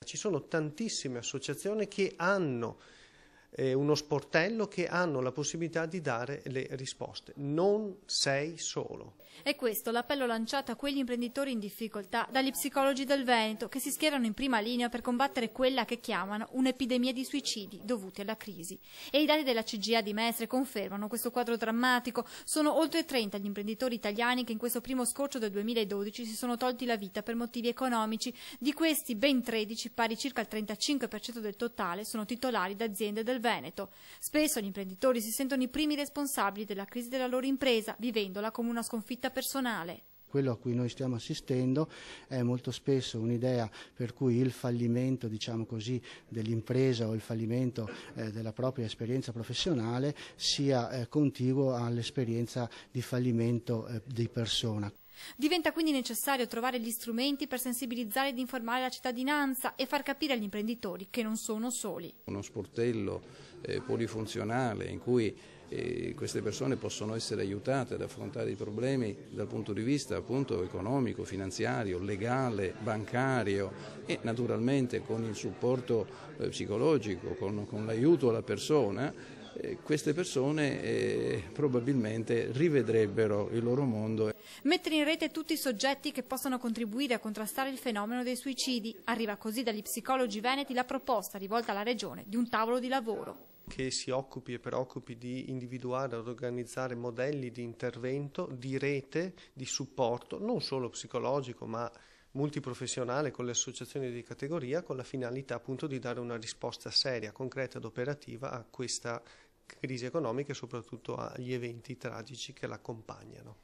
Ci sono tantissime associazioni che hanno uno sportello, che hanno la possibilità di dare le risposte. Non sei solo. È questo l'appello lanciato a quegli imprenditori in difficoltà dagli psicologi del Veneto, che si schierano in prima linea per combattere quella che chiamano un'epidemia di suicidi dovuti alla crisi. E i dati della CGIA di Mestre confermano questo quadro drammatico. Sono oltre 30 gli imprenditori italiani che in questo primo scorcio del 2012 si sono tolti la vita per motivi economici. Di questi ben 13, pari circa il 35% del totale, sono titolari d'aziende del Veneto. Spesso gli imprenditori si sentono i primi responsabili della crisi della loro impresa, vivendola come una sconfitta personale. Quello a cui noi stiamo assistendo è molto spesso un'idea per cui il fallimento, diciamo così, dell'impresa o il fallimento della propria esperienza professionale sia contiguo all'esperienza di fallimento di persona. Diventa quindi necessario trovare gli strumenti per sensibilizzare ed informare la cittadinanza e far capire agli imprenditori che non sono soli. Uno sportello polifunzionale in cui queste persone possono essere aiutate ad affrontare i problemi dal punto di vista appunto economico, finanziario, legale, bancario e naturalmente con il supporto psicologico, con l'aiuto alla persona. Queste persone probabilmente rivedrebbero il loro mondo. Mettere in rete tutti i soggetti che possano contribuire a contrastare il fenomeno dei suicidi. Arriva così dagli psicologi veneti la proposta rivolta alla Regione di un tavolo di lavoro che si occupi e preoccupi di individuare ed organizzare modelli di intervento, di rete, di supporto, non solo psicologico ma multiprofessionale con le associazioni di categoria, con la finalità appunto di dare una risposta seria, concreta ed operativa a questa crisi economica e soprattutto agli eventi tragici che l'accompagnano.